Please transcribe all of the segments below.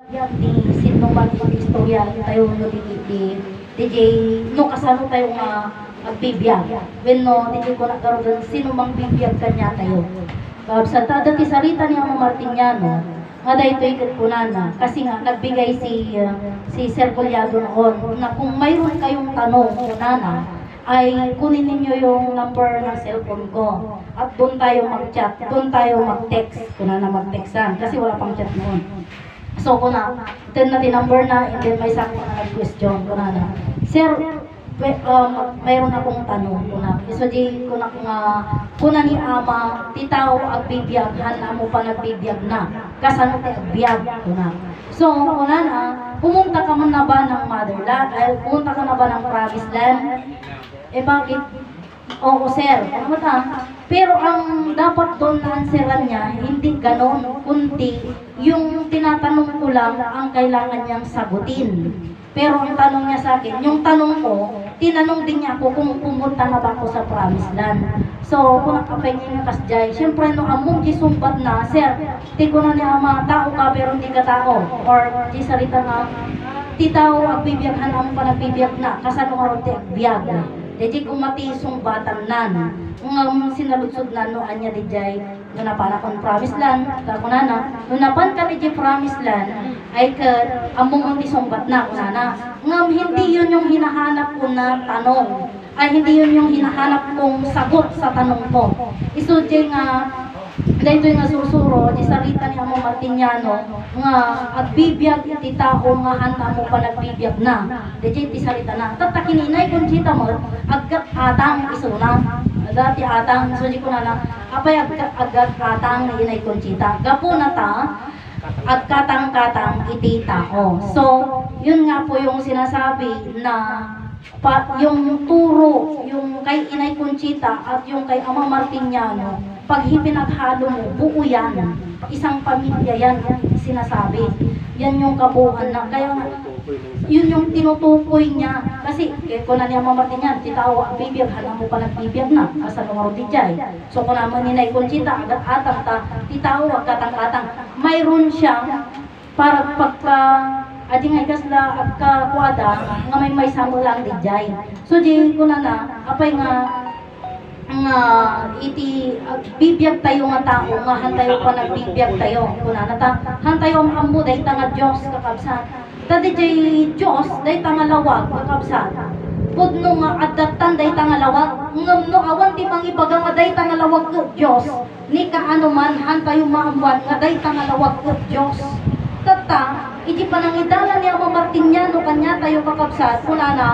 Yan di sinuman yung istorya tayo no di DJ no kasano tayo nga agbibiyag. When no DJ ko nagkaroon sino mang bibiyag kanya tayo. Sa dati sarita ni Ama Martiniano nga dahito ikat ko na kasi nga nagbigay si Sir Collado noon na kung mayroon kayong tanong kunana ay kunin ninyo yung number ng cellphone ko at doon tayo mag-chat, doon tayo mag-text, kunana mag-textan kasi wala pang chat noon. So kuna, then natin number na, and then may sakto na nag-question kuna na. Sir, mayroon akong tanong kuna. So di kuna ni Ama, titaw agbibiyag, hana mo pa nagbibiyag na. Kasano tayo agbiyag kuna. So kuna na, pumunta ka man na ba ng motherland? Pumunta ka na ba ng promised land? Eh bakit? Oo sir, ano ta? Pero ang dapat doon na answeran niya, hindi ganon, kundi yung tinatanong ko lang ang kailangan niyang sagutin. Pero ang tanong niya sa akin, yung tanong ko, tinanong din niya ako kung pumunta na ba ako sa promised land. So, kung nakapay niya kasjay, siyempre no among gisumbat na, sir, di ko na niya tao ka pero hindi ka tao. Or di salita nga, ti tao agbibiyaghan ang panagbibiyak na, kasano nga rin ti agbiyag. Di kung mati sumbatan nan. Ang sinaludsod na no anya di jay no napana kon promise land kunana no napan ka di promise land ay ka among ang isumbat na kunana ngam hindi yun yung hinahanap ko na tanong ay hindi yun yung hinahanap kong sagot sa tanong ko iso jay nga dahito nga susuro di sarita ni Ama Martiniano nga agbibiyag iti tao nga handa mo pa nagbibiyag na di jay ti sarita na tatakininay kung chita mo agkat atang iso na dati atang so di ko na lang apay agad atang ni Inay Conchita gapo na ta at katang-katang iti tao. So yun nga po yung sinasabi na yung turo yung kay Inay Conchita at yung kay Ama Martiniano pag hipinaghalo mo buo yan isang pamilya yan sinasabi yan yung kabuuan na kaya yun yung tinutukoy niya kasi kung na niya Martiniano titaw ang bibiyag hala mo pa nagbibiyag na asa numero di jay so kung naman ni Inay Conchita agad atang ta titaw katang-katang mayroon siya para pagka adi nga kasla at kakuada nga may samo lang di jay so di ko na apay nga iti bibiyag tayo nga tao nga hantayo pa nagbibiyag tayo kuna nata hantayo ang ammo dahil nga Diyos kakabsat tadi jay Diyos dahil nga lawag kakabsat pudno nga adatan dahil nga lawag ngam no awan ti mangibaga nga dahil nga lawag ko Diyos ni kaano man hantayo maamwan nga dahil nga lawag ko Diyos tata iti panangidala ni Ama Martiniano kanya tayo kakabsat kuna na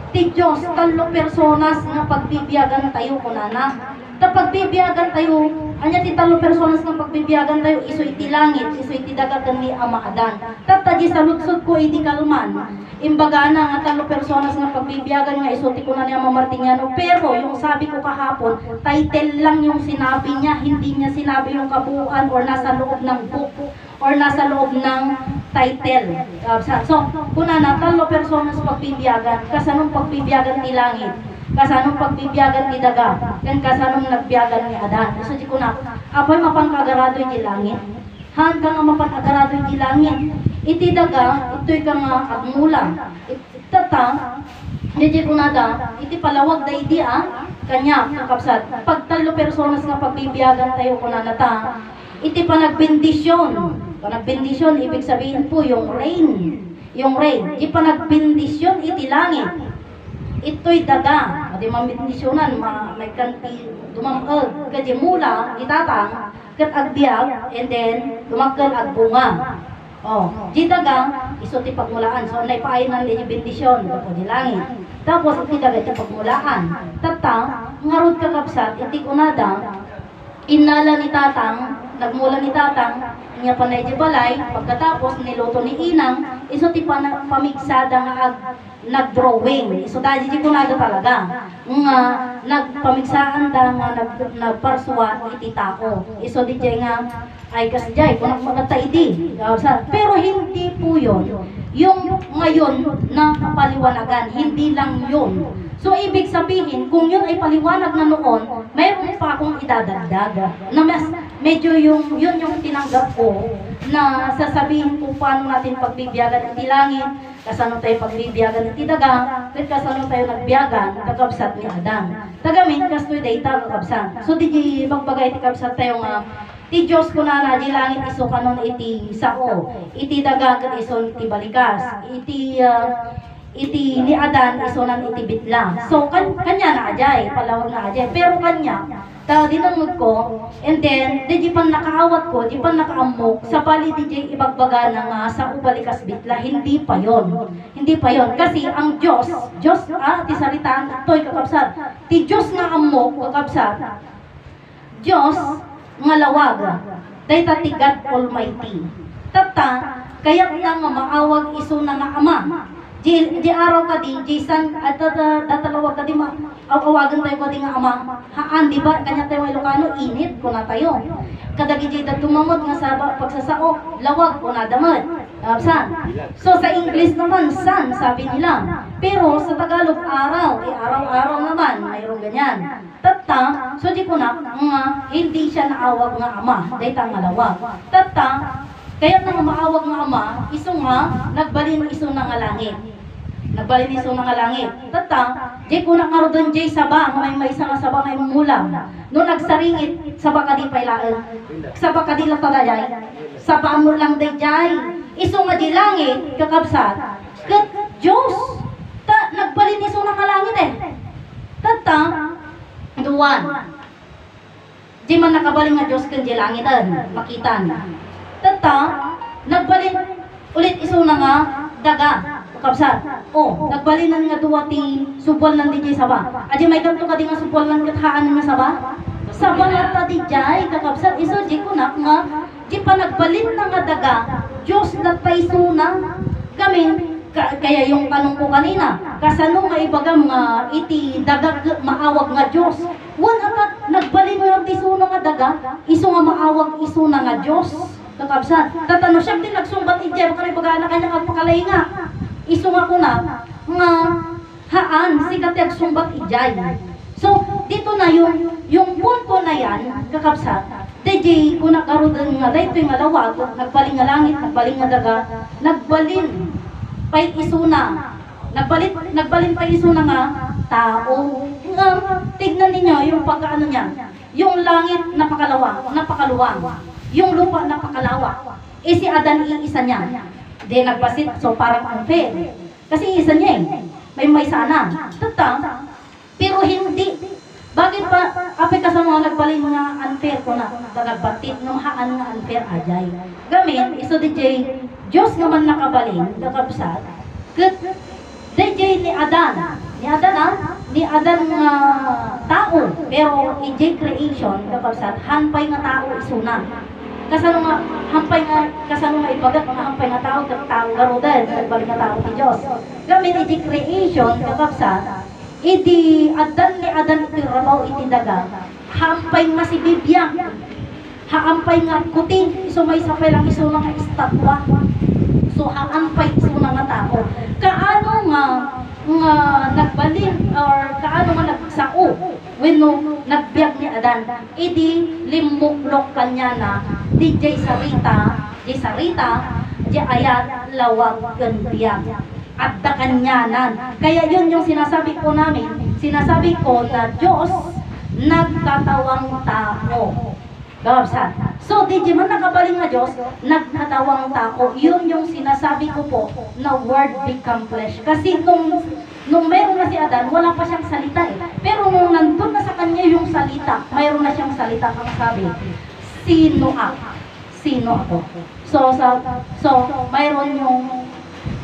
ti Diyos, talo personas nga pagbibiyagan tayo kunana. Ta pagbibiyagan tayo, anya ti talo personas nga pagbibiyagan tayo, iso iti langit, iso iti dagatan ni Ama Adan. Tataji sa lutsod ko iti kalman. Imbaga na nga talo personas nga pagbibiyagan nga iso ti kunan ni Ama Martiniano. Pero yung sabi ko kahapon, title lang yung sinabi niya, hindi niya sinabi yung kabuuan or nasa loob ng book or nasa loob ng title. So, kuna na talo personas pagbibiyagan, kasanong pagbibiyagan ni langit, kasanong pagbibiyagan ni daga, kan kasanong nagbiyagan ni Adan. So, di kuna, apoy mapangkagarado ni langit, han ka nga mapanagarado ni langit, iti daga, ito'y ka nga agmula, itata, di kuna da, iti palawag da idi kanya, kakapsat, pag talo personas nga pagbibiyagan tayo kuna na ta, iti panagbendisyon. Panagbendisyon, ibig sabihin po yung rain. Yung rain. Di panagbendisyon, iti langit. Ito'y daga. Di mambendisyonan, may kanti, dumangkag, kadi mula, itatang, kat agbiag, and then, dumangkag agbunga. Di daga, iso ti pagmulaan. So, naipaayon ng bendisyon, ito di langit. Tapos, iti daga, iti pagmulaan. Tata, ngarod kakapsat, iti kunada, inala ni tatang, nagmula ni tatang, niya panay di balay, pagkatapos niluto ni inang, iso ti pamigsada nga nag-drawing. Iso dahil di ko nada talaga. Nga nagpamigsaan da nga nagparswa iti tao. Iso di jay nga ay kasjay, kung magkatay di. Pero hindi po yun. Yung ngayon na paliwanagan, hindi lang yun. So, ibig sabihin, kung yun ay paliwanag na noon, mayroon pa akong idadagdag. Na mas, medyo yun yung tinanggap ko na sasabihin kung paano natin pagbibiyagan iti langit, kasano tayo pagbibiyagan iti daga, ket kasano tayo nagbiyagan, kakabsat ni Adan. Tagamin, kastoy dayta kakabsat. So, di magbagay iti kabsat tayo nga, ti Diyos ko na di langit iso kanon iti sao, iti daga ket ison iti balikas, iti ni Adan isonan iti bitla. So kanya na ajay, palawag na ajay. Pero kanya, ta dinungod ko, and then di pan nakaawat ko, di pan nakaamok, sa bali di ibagbaga na nga sa ubalikas bitla, hindi pa yon. Hindi pa yon. Kasi ang Diyos, ti salitaan, to'y kakabsat. Ti Diyos nga amok, kakabsat, Diyos nga lawag, dayta ti God Almighty. Tata, kaya nga maawag iso na nga ama. Di araw ka di san at tatalawag ka di awagan tayo ka di nga ama. Haan, di ba? Kanya tayo Ilocano, init ko na tayo. Kadagi di tumamot nga sa pagsasao, lawag ko na damad. San? So sa English naman, san, sabi nila. Pero sa Tagalog, araw. Araw-araw naman, mayroong ganyan. Tata, so di ko na, hindi siya naawag nga ama. Dahil nga lawag. Tata, kaya nga maawag nga ama, iso nga, nagbalin iso na nga langit. Nagbalin iso na nga langit. Tata, di ko na nga doon jay saba, may isa nga saba nga umulam. Noong nagsaringit, saba ka di pailaan. Saba ka di lang talayay. Saba mo lang day jay. Iso nga di langit, kakabsat. Kat Diyos, nagbalin iso na nga langit eh. Tata, duwan. Di man nakabaling nga Diyos kang di langitan, makitan. Tata, nagbalin ulit iso na nga daga, kakabsat. Nagbalin na nga duwati subol ng DJ saba. Adi may kanto ka di nga subol ng kathaan nga saba. Saba na ta DJ, kakabsat. Iso di ko na nga, di pa nagbalin na nga daga, Diyos na taiso na gamin. Kaya yung tanong ko kanina, kasano nga ibaga mga iti daga maawag nga Diyos. Wan ata, nagbalin nga iso na nga daga, iso nga maawag iso na nga Diyos. Kakabsat, tatano siya din nagsumbat ijay, baka ibagana kanya nga pakalay nga. Iso nga ko na, nga haan, sikat yung sumbat ijay. So, dito na yung punto na yan, kakabsat, DJ ko na karoon nga, dahito yung alawag, nagbaling nga langit, nagbaling nga daga, nagbalin, pay iso na, nagbalin pa iso na nga, tao. Tignan ninyo yung pagkaano niya, yung langit napakaluwang. Yung lupa napakalawak. Si Adan iisa niya. Di nagbasit, so parang unfair. Kasi isa niya eh. May sana. Tata. Pero hindi. Bakit pa, apay ka sa mga nagbalin nga unfair ko na. Nagbatit, namahaan nga unfair ajay. Gamin, iso DJ, Diyos naman nakabalin, nakabsat. DJ ni Adan. Ni Adan nga tao. Pero EJ creation, nakabsat, hanpay nga tao isuna. Kasano nga hampay nga ibagat mga hampay nga tao garudan nagbalik nga tao ti Dios. Gamin iti creation kakabsat iti Adan ni Adan iti rabaw iti daga hampay nga si bibiyang haampay nga kuting iso may sapay lang iso nga estatwa. So haampay iso nga tao. Kaano nga nagbalin or kaano nga nagsao when nagbiag ni Adan idi limuklok kanya na di jay sarita di ayat lawag ken biag at da kanyanan. Kaya yun yung sinasabi ko na Diyos nagkatawang tao. Gawabsan. So, di man nakabaling nga Diyos, nagkatawang tao. Yun yung sinasabi ko po na word become flesh. Kasi nung meron na si Adan, wala pa siyang salita eh. Pero nung nandun na sa kanya yung salita, mayroon na siyang salita kang sabi, sino ako? So mayroon yung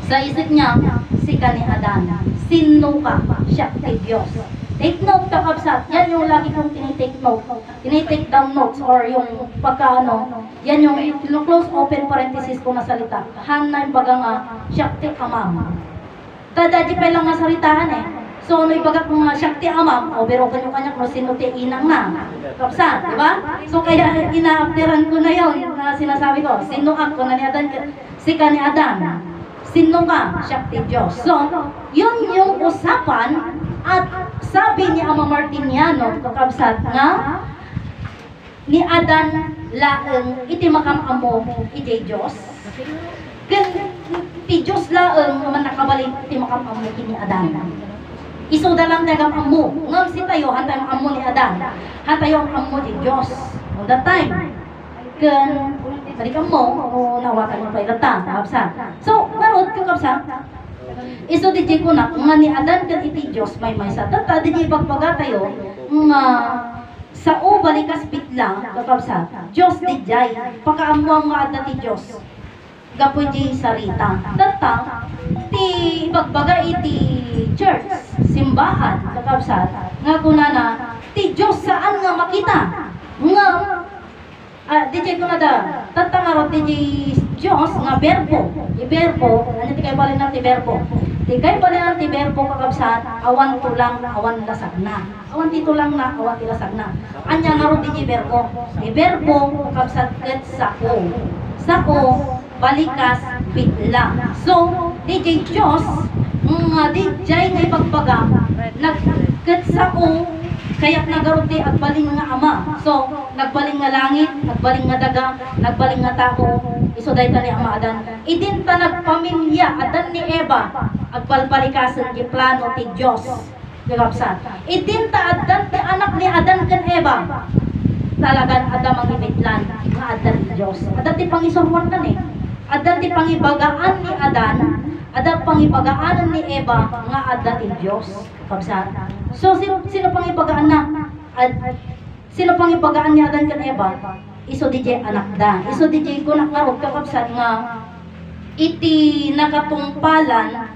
sa isip niya, si ni Adan. Sino ka? Siya kay Diyos. Take note kakabsat. Yan yung lagi kong tinitake note. Tinitake down notes or yung pagkaano. Yan yung close open parenthesis ko na salita. Hanay baga nga, Shakti Amam. Tadadi pa lang nga salitahan eh. So, ano ibagat mga Shakti Amam, o pero kanya-kanya kung sinuti inang na. Kapsat, di ba? So, kaya ina-apteran ko na yun na sinasabi ko. Sino ako na ni Adan? Si ni Adan. Sino ka? Shakti Diyos. So, yun yung usapan at sabi ni Ama Martiniano, kakabsat nga, ni Adan laeng iti makamamo iti Diyos. Ken ti Diyos laeng man nakabalik iti makamamo kini Adan. Iso da lang tagam ammo. Ngam si tayo hantay ang ammo ni Adan. Hantay ang ammo ti Diyos. On that time. Ken balik mo o nawakan mo pa ilata. Kapsa. So, narod ko kapsa. Iso di ko na nga ni Adan ken iti Diyos may sa tata di pagpaga tayo nga sa o balikas pitlang kapsa. Diyos di jay pakaammo nga adda ti Diyos. Gapoy di sarita. Tata ti pagbaga iti church, simbahan, kakabsat, nga kunana ti Diyos saan nga makita. Nga DJ ko na da, tatangarot ti Diyos nga berbo. Iberbo, ano ti kayo balin ng ti berbo? Ti kayo balin ng ti berbo kakabsat, awan tulang, awan lasag na. Awan ti tulang na, awan ti lasag na. Anya nga ro ti berbo. Iberbo, kakabsat ket sako. Sako, balikas, bitla. So, DJ Diyos, nga DJ nga ipagbaga, nagkat sako, kaya't nagaruti at baling nga ama. So, nagbaling nga langit, nagbaling nga daga, nagbaling nga tao, iso dahi ni Ama Adan. Idin ta nagpamilya, Adan ni Eva, agbalbalikasan di plano ti Diyos. Digapsan. Idin ta Adan ti anak ni Adan ken Eva. Talagan Adam ang ibitlan, nga Adan ni Diyos. Adan ti pangisurwan kan eh. Adan ti pangibagaan ni Adan, Adan pangibagaan ni Eva, nga Adan ti Diyos. Kapsan. So, sino pangibagaan na? Sino pangibagaan ni Adan ken Eva? Iso DJ anak da. Iso DJ ko nakarog kakapsan nga iti nakatungpalan,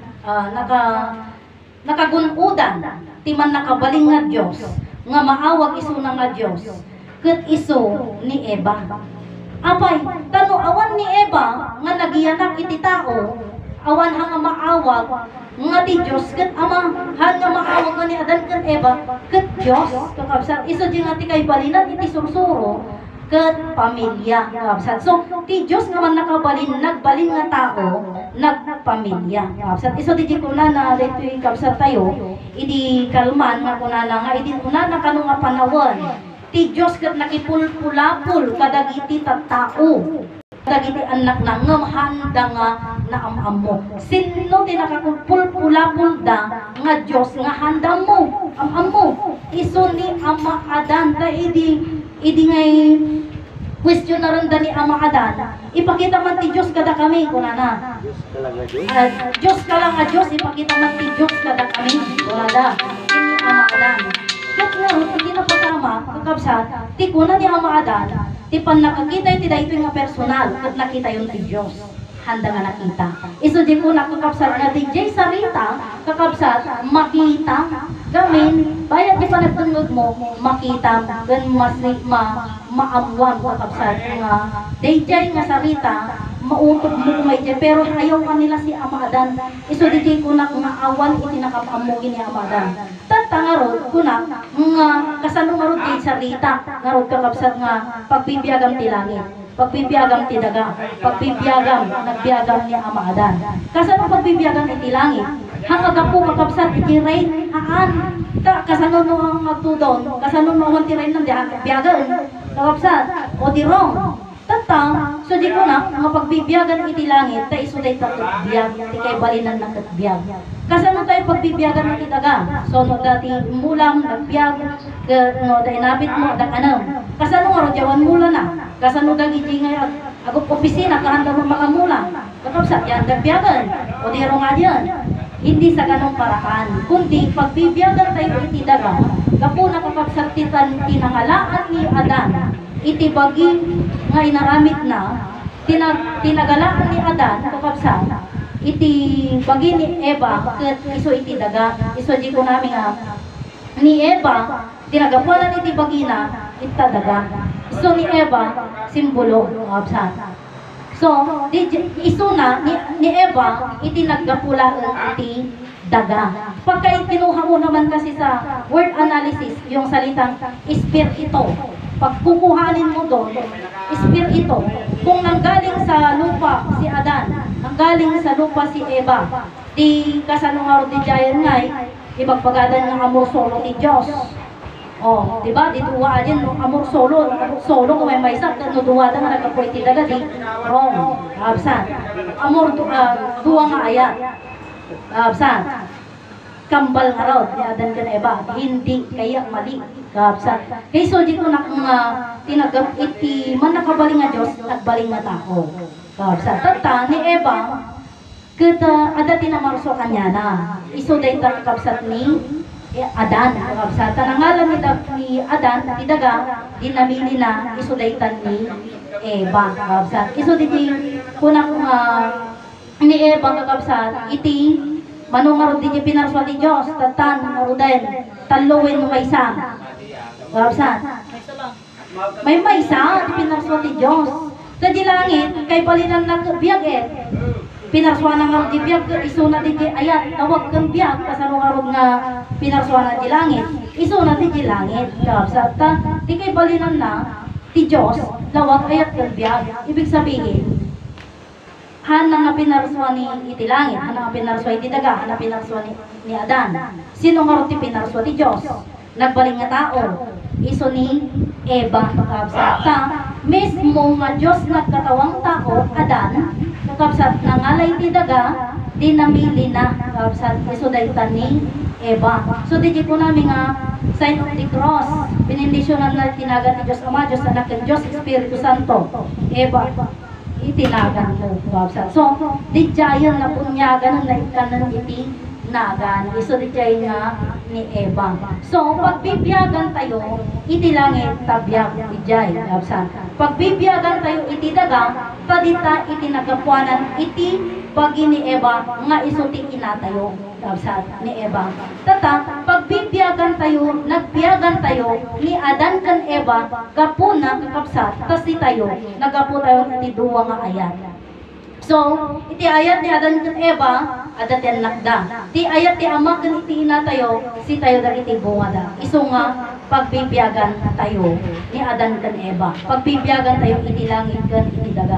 nakagunudan, ti man nakabaling nga Diyos, nga maawag iso na nga Diyos, ket iso ni Eva. Apay, tano awan ni Eva nga nagiyanak iti tao, awan nga maawag nga ti Diyos ket ama han nga maawag nga ni Adan ket Eva ket Diyos kakabsat. Iso di nga ti kay balinan iti sursuro ket pamilya kakabsat. So ti Diyos nga man nakabalin, nagbalin nga tao, nagpamilya kakabsat. Iso di kuna na ditoy kakabsat tayo idi kalman nga kunana nga idi una na kanu nga panawon ti Diyos ket nakipulpulapul kadagiti tattao, kadagiti anak na ngem handa nga naamamo. Sino ti nakapulpulapul da nga Diyos nga handa mo amamo? Iso ni Ama Adan ta idi ngay question na rin da ni Ama Adan. Ipakita man ti Diyos kada kami kunana. Diyos ka lang nga Diyos, ipakita man ti Diyos kada kami kunana. Ini Ama Adan. Ket ngayon, hindi na patama, kakabsat, ti kuna ni Ama Adan, ti pan nakakita iti dayto nga personal, at nakita yung ti Diyos. Handa nga nakita. Iso di ko nakakabsat nga DJ sarita, kakabsat, makita, gamin, bayad di pa nagtungod mo, makita, gan maamuan kakabsat nga DJ nga sarita, mautok mo may DJ, pero ayaw kanila si Ama Adan. Iso DJ ko nga awan iti nakapamuhin ni Ama Adan. Tangarod kuna nga kasano nga rod ti sarita nga rod kakabsat nga pagbibiagam ti langit, pagbibiagam ti daga, pagbibiagam nagbiagam ni Ama Adan. Kasano pagbibiagam iti langit? Hanggaga po kakabsat iti rain haan ta kasano no ang magtudon, kasano no ang ti rain nang biagan kakabsat o di wrong. Tatang, so di ko na, nga pagbibiyagan iti langit, ta iso day tatutbiyag, ti kay balinan ng tatbiyag. Kasano tayo pagbibiyagan ng itaga? So, no dati mulang, nagbiyag, no da inabit mo, da kanam. Kasano nga, rodyawan mula na. Kasano da iti nga, agop opisina, kahanda mo makamula. Kakapsat yan, nagbiyagan. O di nga yan. Hindi sa ganong paraan, kundi pagbibiyagan tayo iti daga, kapo nakakapsat tinangalaan ni Adan, iti bagi nga inaramit na tinagalaan ni Adan kakabsat iti bagi ni Eva ket iso iti daga. Iso di ko namin nga ni Eva tinagapuan iti bagi na iti daga. Iso ni Eva simbolo kakabsat. So iso na ni Eva iti naggapulaan iti daga. Pagka itinuha mo naman kasi sa word analysis yung salitang espiritu, pag kukuhanin mo doon, espiritu, kung nanggaling sa lupa si Adan, nanggaling sa lupa si Eva, di kasanungaro di Jayan ngay, ipagpagadan ng amor solo ti Diyos. Oh, di ba? Di duwa din no amor solo, kung may maysa no duwa da nga nagkapoy ti daga di wrong. Absan. Amor duwa nga ayat. Absan. Kambal nga raw, di adan ka na iba, hindi kaya mali. Kapsa. Kay so dito na kung tinagap iti man nakabaling nga Diyos at baling nga tao. Kapsa. Tata ni Eva, kita ada tinamarso kanya na. Iso day kapsat ni Adan. Kapsa. Tanangalan ni Adan, tidaga, dinamili na iso day ni Eva. Kapsa. Iso diti kunang ni Eva kakapsat, iti manungarod din yung pinarswa ni Diyos, tatan, maruden, taluin mo may isa. Kapsat. May maysa, pinarswa ni Diyos. Sa di langit, kay palinan nagbiag pinarswa na nga di biag, isuna di ayat, tawag kang biag, kasanungarod nga pinarswa na di langit, isuna di langit. Kapsat. Di kay palinan na, ti Diyos, tawag ayat kang biag. Ibig sabihin, hanang nga pinarswa ni iti langit, hanang nga pinarswa iti daga, hanang pinarswa ni Adan. Sino nga ti pinarswa ti Diyos? Nagbaling nga tao. Iso ni Eva. Kakabsat. Mismo nga Diyos nagkatawang tao, Adan, kakabsat, nangalay ti daga, dinamili na. Kakabsat. Iso dayta ni Eva. So di ko namin nga sign of the cross. Pinindisyonan na tinagan ni Diyos Ama, Diyos Anak, Diyos Espiritu Santo. Eva. Itinagan mo, babsa. So, di jayan na punyagan na ikanan iti nagan. Iso di jay nga ni Eva. So, pagbibiyagan tayo, iti langit tabiyag di jay, babsa. Pagbibiyagan tayo iti daga, padita iti nagapuanan iti pagi ni Eva nga iso ti inatayo, babsa ni Eva. Tata, pagbibiyagan tayo, nagbiyagan tayo ni Adan kan Eva, gapuna kakapsat, kasi tayo, nagapu tayo iti duwa nga ayat. So, iti ayat ni Adan kan Eva, adat yan nakda. Ti ayat ti ama kan iti inatayo, si tayo dagiti bungada. Iso nga, pagbibiyagan tayo ni Adan kan Eva. Pagbibiyagan tayo iti langit kan iti daga.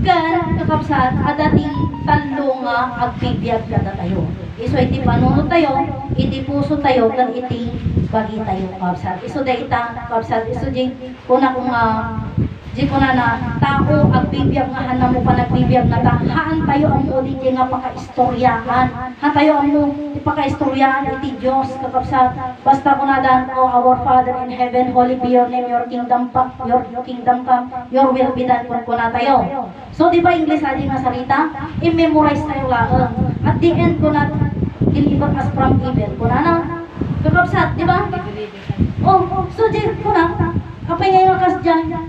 Kan kakapsat, adati talo nga agbibiyag kada tayo. Iso iti panunod tayo, iti puso tayo, kan iti bagi tayo kakapsat. Iso da ita kakapsat, iso di kuna kung di ko na tao agbibiyag nga hanam mo pa nagbibiyag na haan tayo ang mo di nga pakaistoryahan. Han tayo ang mo pakaistoryahan iti Diyos kakapsat. Basta ko na dan, oh our Father in heaven, holy be your name, your kingdom come, your will be done ko na tayo. So di ba English adi nga sarita? I-memorize tayo lang. At the end ko na deliver us from evil. Ko na kakapsat, di ba? Oh, so di ko na kapay ngayon kas dyan.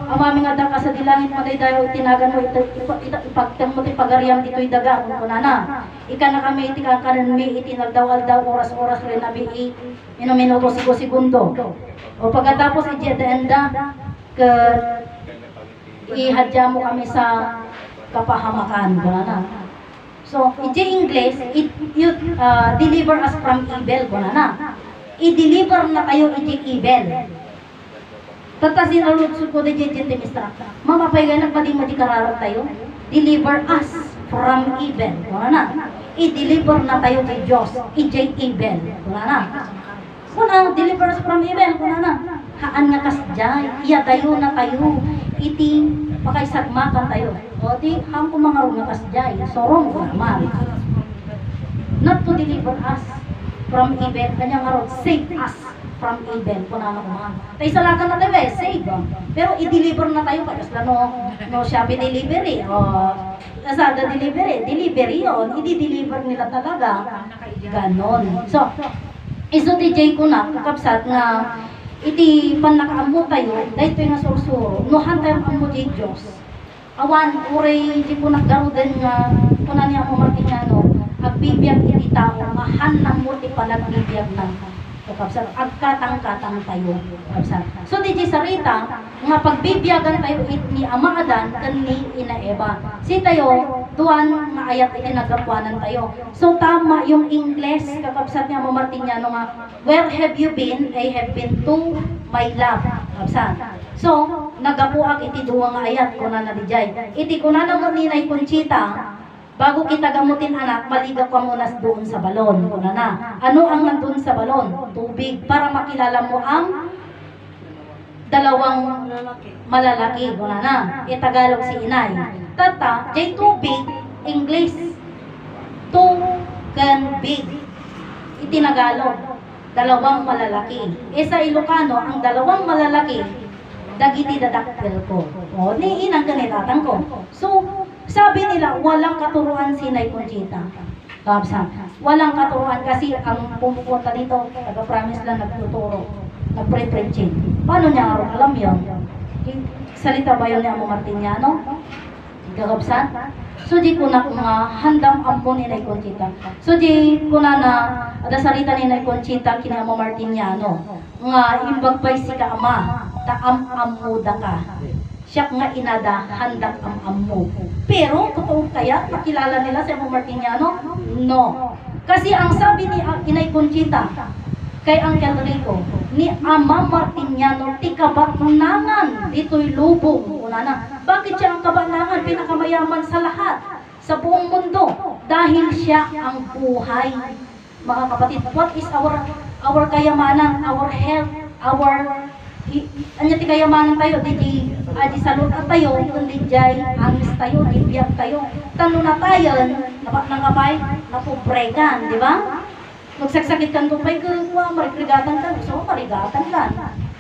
Amami nga dang asa dilangit mo dayo itinagan mo ipagtang mo ipagariam dito'y daga kung kunana. Ika na kami itikakan mi itinagdawal daw oras-oras rin na bi minuto segundo. O pagkatapos ijeda ke ihadya mo kami sa kapahamakan kunana. So, iti English, you deliver us from evil kunana. I-deliver na kayo iti evil. Tatasin alutsud ko di jejente mistra. Mamapay nga nagpading madikararap tayo. Deliver us from evil. Wala na. I-deliver na tayo kay Diyos. I-jay evil. Wala na. Wala, deliver us from evil. Wala na. Haan nga kasjay. Iya tayo na tayo. Iti pakaisagmakan tayo. O di, hang kumangarong nga kasjay. Sorong ko naman. Not to deliver us from evil. Kanya nga ron, save us from evil po na mga. Tayo sa lakan na tayo save. Pero i-deliver na tayo kasi no Shopee delivery o Lazada delivery yun, i-deliver nila talaga. Ganon. So, iso DJ ko na, kakapsat nga iti panakaamo tayo, dahil ito yung sursuro, nuhan tayo ang mo di Diyos. Awan, uray, di ko naggarudan nga, kunan niya mo Martiniano, agbibiyag iti tao, mahan ng muti pa nagbibiyag ng kakapsat, agkatang-katang tayo. Kakapsat. So, di sarita, nga pagbibiyagan tayo ni Ama Adan, kan ni Ina Eva. Si tayo, tuwan nga ayat iti nagapuanan tayo. So, tama yung English, kakapsat niya mo Martiniano nga, where have you been? I have been to my love. Kakapsat. So, nagapuag iti duwa nga ayat, kuna na dijay. Iti kuna na mo ninay Conchita, bago kita gamutin anak, maligaw ka muna doon sa balon. Una na. Ano ang nandun sa balon? Tubig. Para makilala mo ang dalawang malalaki. Una na. Tagalog si inay. Tata, jay tubig, English. Two can big. Itinagalog. Dalawang malalaki. Sa Ilocano, ang dalawang malalaki, dagiti dadakkel ko. O, ni inang kanitatan ko. So, sabi nila, walang katuruan si Nay Conchita. Kapsa, walang katuruan kasi ang pumupunta dito, taga-promise lang nagtuturo, nagpre-preaching. Paano niya alam yun? Salita ba yun ni Amo Martiniano? Gagabsan? So, di ko na mga handang ampo ni Nay Conchita. So, di ko na ada sarita ni Nay Conchita kini Amo Martiniano. Nga, imbagpay si ka ama, taam-amuda ka. Siya nga inada, handak am-amu. Pero, totoo kaya, nakilala nila si Amo Martiniano? No. Kasi ang sabi ni Inay Conchita, kay Uncle Rico, ni Ama Martiniano, ti kabatnangan, dito'y lubong. Una na, bakit siya ang kabatnangan? Pinakamayaman sa lahat, sa buong mundo. Dahil siya ang buhay. Mga kapatid, what is our kayamanan, our health, anya ti kayamanan tayo, di salud at tayo, kundi jay angis tayo, di biyag tayo. Tanong na tayo, nang kapay, napubregan, di ba? Magsaksakit kan tupay ka, marigatan ka, gusto mo marigatan ka.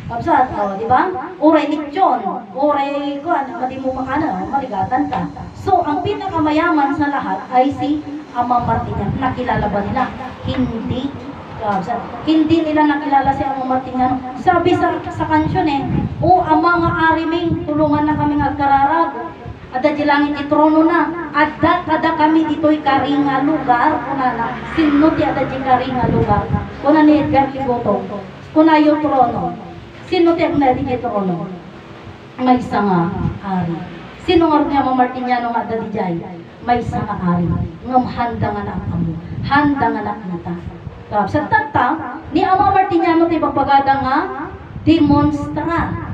Kapsat, di ba? Oray nikyon, oray ko, madi mo makana, marigatan ka. So, ang pinakamayaman sa lahat ay si Ama Martiniano. Nakilala ba nila? Hindi. Hindi nila nakilala si Ama Martiniano. Sabi sa kansyon o ama nga ariming, tulungan na kami agkararag. Ada di langit itrono na. Ada kami dito'y karinga lugar. Kuna na, sino ti ada di karinga lugar. Kuna ni Edgar Kigoto. Kuna yung trono. Sino ti agna di trono? May isang ari. Sino nga niya Ama Martiniano nga ada di jay? May isang ari. Ngam handa nga na kamo. Handa nga na kita. Sa tata, ni Ama Martiniano ti bagbagada nga demonstra.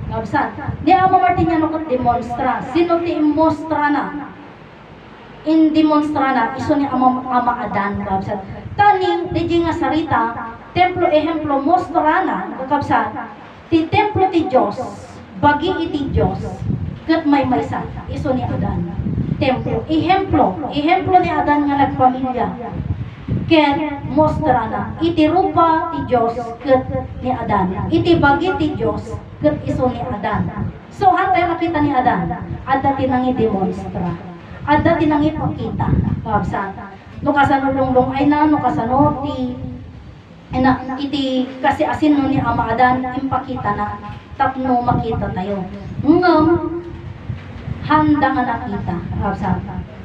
Kapsan, ni Ama Martiniano kat demonstra. Sino ti mostra na? In demonstra na, iso ni Ama Adan. Kapsan, taning, di nga sarita, templo ehemplo mostra na, kapsan, ti templo ti Diyos, bagi iti Diyos, kat may maysa, iso ni Adan. Templo, ehemplo ni Adan nga nagpamilya. Ken mostra na iti rupa ti Diyos ket ni Adan, iti bagi ti Diyos ket iso ni Adan. So hantay makita ni Adan, adda tinangi demonstra, adda tinangi pakita. Kapsan, no kasano lunglong ay na, no kasano iti kasi asin no ni Ama Adan impakita na tapno makita tayo. Ngam handa nga nakita. Kapsan,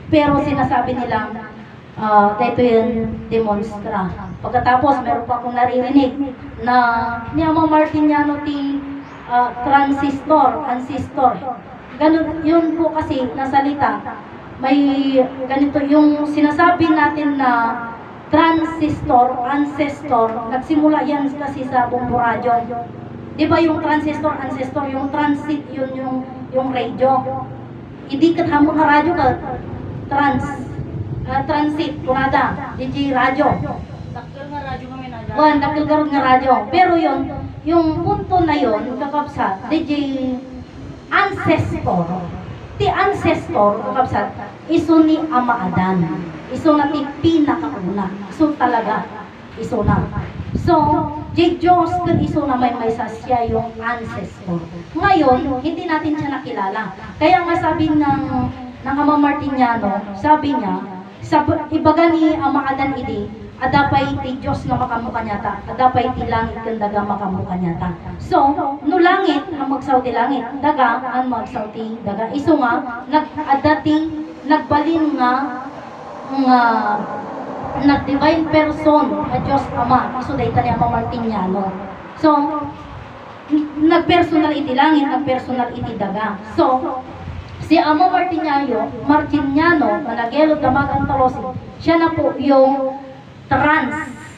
pero sinasabi nilang dito yung demonstra. Pagkatapos, meron pa akong naririnig na ni Ama Martiniano ti ancestor. Ganun, yun po kasi nasalita. May ganito yung sinasabi natin na ancestor. Nagsimula yan kasi sa Bombo Radio. Di ba yung ancestor, yung transit, yun yung radio. Hindi kat hamon na radio ka, transit, kunada, DJ radyo. Dakil nga radyo kami na dyan. Wan, dakil garod nga radyo. Pero yun, yung punto na yun, kakapsat, DJ ancestor. Ti ancestor, kakapsat, iso ni Ama Adan. Iso na ti pinakauna. Iso talaga, iso na. So, Diyos kan iso na may siya yung ancestor. Ngayon, hindi natin siya nakilala. Kaya nga sabi ng Ama Martiniano, sabi niya, ibaga ni Ama Adan idi, adapay ti Diyos nga makamuka nyata, adapay ti langit ken daga makamuka nyata. So, no langit ang magsaw ti langit, daga ang magsaw ti daga. Iso nga nagbalin nga nag-divine person a Diyos Ama. Iso dayta ni Ama Martiniano. So, nagpersonal iti langit, nagpersonal iti daga. So, si Ama Martiniano, Managelo, Damagan, Tolosin, siya na po yung